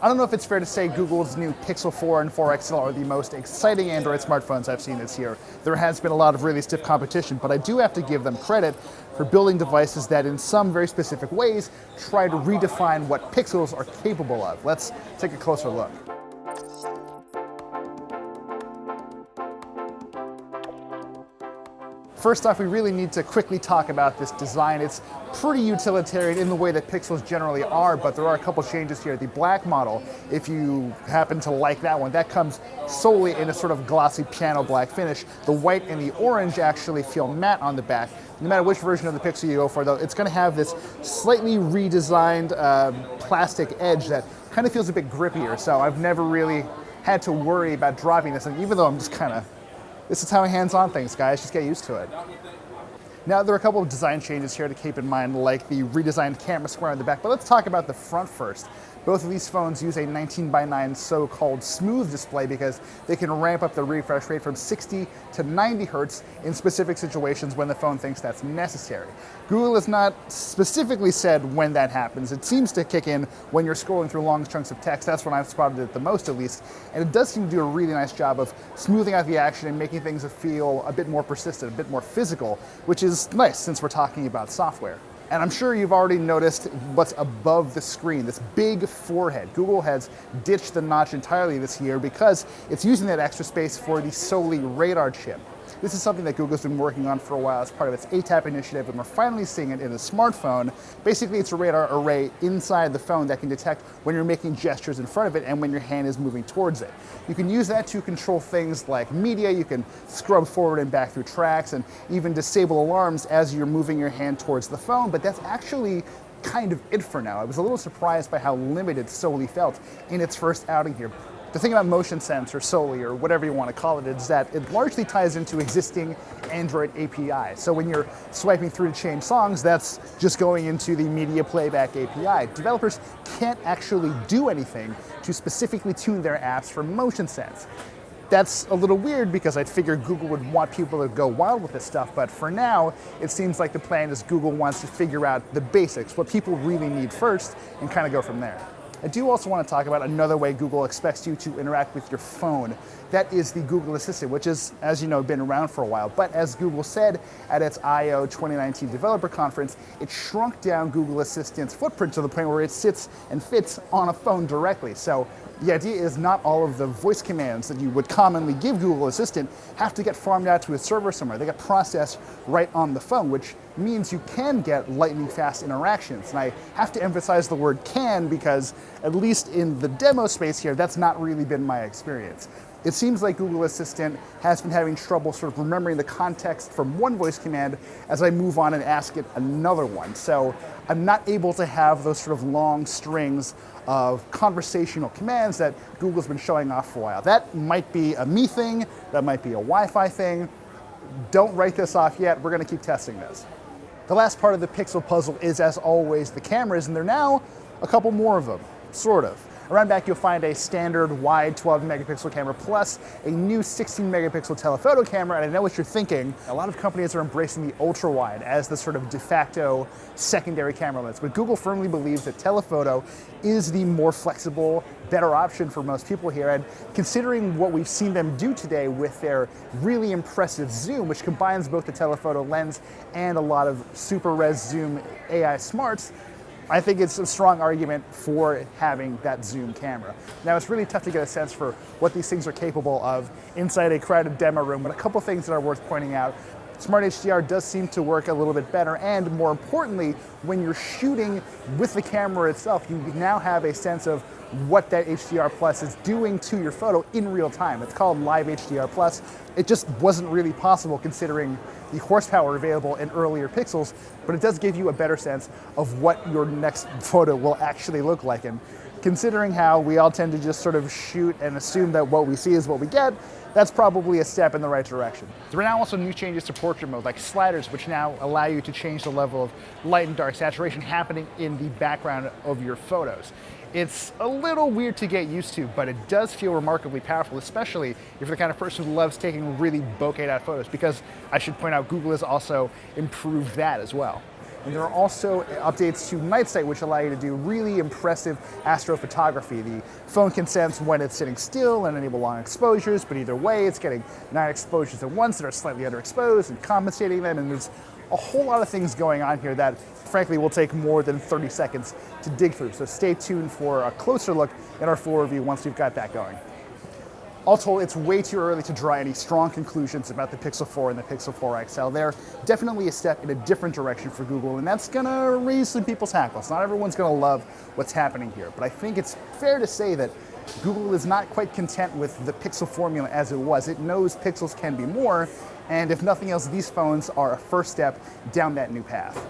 I don't know if it's fair to say Google's new Pixel 4 and 4 XL are the most exciting Android smartphones I've seen this year. There has been a lot of really stiff competition, but I do have to give them credit for building devices that in some very specific ways try to redefine what pixels are capable of. Let's take a closer look. First off, we really need to quickly talk about this design. It's pretty utilitarian in the way that Pixels generally are, but there are a couple changes here. The black model, if you happen to like that one, that comes solely in a sort of glossy piano black finish. The white and the orange actually feel matte on the back. No matter which version of the Pixel you go for, though, it's going to have this slightly redesigned plastic edge that kind of feels a bit grippier, so I've never really had to worry about dropping this, and even though I'm just kind of, this is how I hands-on things, guys. Just get used to it. Now, there are a couple of design changes here to keep in mind, like the redesigned camera square on the back, but let's talk about the front first. Both of these phones use a 19:9 so-called smooth display because they can ramp up the refresh rate from 60 to 90 hertz in specific situations when the phone thinks that's necessary. Google has not specifically said when that happens. It seems to kick in when you're scrolling through long chunks of text. That's when I've spotted it the most, at least. And it does seem to do a really nice job of smoothing out the action and making things feel a bit more persistent, a bit more physical, which is nice since we're talking about software. And I'm sure you've already noticed what's above the screen, this big forehead. Google has ditched the notch entirely this year because it's using that extra space for the solely radar chip. This is something that Google's been working on for a while as part of its ATAP initiative, and we're finally seeing it in a smartphone. Basically, it's a radar array inside the phone that can detect when you're making gestures in front of it and when your hand is moving towards it. You can use that to control things like media. You can scrub forward and back through tracks and even disable alarms as you're moving your hand towards the phone, but that's actually kind of it for now. I was a little surprised by how limited Soli felt in its first outing here. The thing about motion sense or Soli or whatever you want to call it is that it largely ties into existing Android API. So when you're swiping through to change songs, that's just going into the media playback API. Developers can't actually do anything to specifically tune their apps for motion sense. That's a little weird because I'd figured Google would want people to go wild with this stuff, but for now, it seems like the plan is Google wants to figure out the basics, what people really need first, and kind of go from there. I do also want to talk about another way Google expects you to interact with your phone. That is the Google Assistant, which is, as you know, been around for a while. But as Google said at its I/O 2019 developer conference, it shrunk down Google Assistant's footprint to the point where it sits and fits on a phone directly. So the idea is not all of the voice commands that you would commonly give Google Assistant have to get farmed out to a server somewhere. They get processed right on the phone, which means you can get lightning fast interactions. And I have to emphasize the word can because, at least in the demo space here, that's not really been my experience. It seems like Google Assistant has been having trouble sort of remembering the context from one voice command as I move on and ask it another one. So I'm not able to have those sort of long strings of conversational commands that Google's been showing off for a while. That might be a me thing, that might be a Wi-Fi thing. Don't write this off yet, we're gonna keep testing this. The last part of the Pixel puzzle is, as always, the cameras, and there are now a couple more of them, sort of. Around back, you'll find a standard wide 12-megapixel camera plus a new 16-megapixel telephoto camera, and I know what you're thinking. A lot of companies are embracing the ultra-wide as the sort of de facto secondary camera lens, but Google firmly believes that telephoto is the more flexible, better option for most people here, and considering what we've seen them do today with their really impressive zoom, which combines both the telephoto lens and a lot of super res zoom AI smarts, I think it's a strong argument for having that zoom camera. Now, it's really tough to get a sense for what these things are capable of inside a crowded demo room, but a couple things that are worth pointing out. Smart HDR does seem to work a little bit better, and more importantly, when you're shooting with the camera itself, you now have a sense of what that HDR Plus is doing to your photo in real time. It's called Live HDR Plus. It just wasn't really possible considering the horsepower available in earlier Pixels, but it does give you a better sense of what your next photo will actually look like. And considering how we all tend to just sort of shoot and assume that what we see is what we get, that's probably a step in the right direction. There are now also new changes to portrait mode, like sliders, which now allow you to change the level of light and dark saturation happening in the background of your photos. It's a little weird to get used to, but it does feel remarkably powerful, especially if you're the kind of person who loves taking really bokeh'd out photos, because I should point out Google has also improved that as well. And there are also updates to night sight, which allow you to do really impressive astrophotography. The phone can sense when it's sitting still and enable long exposures, but either way, it's getting 9 exposures at once that are slightly underexposed and compensating them, and there's a whole lot of things going on here that frankly will take more than 30 seconds to dig through. So stay tuned for a closer look at our full review once we've got that going. All told, it's way too early to draw any strong conclusions about the Pixel 4 and the Pixel 4 XL. They're definitely a step in a different direction for Google, and that's gonna raise some people's hackles. Not everyone's gonna love what's happening here, but I think it's fair to say that Google is not quite content with the Pixel formula as it was. It knows Pixels can be more, and if nothing else, these phones are a first step down that new path.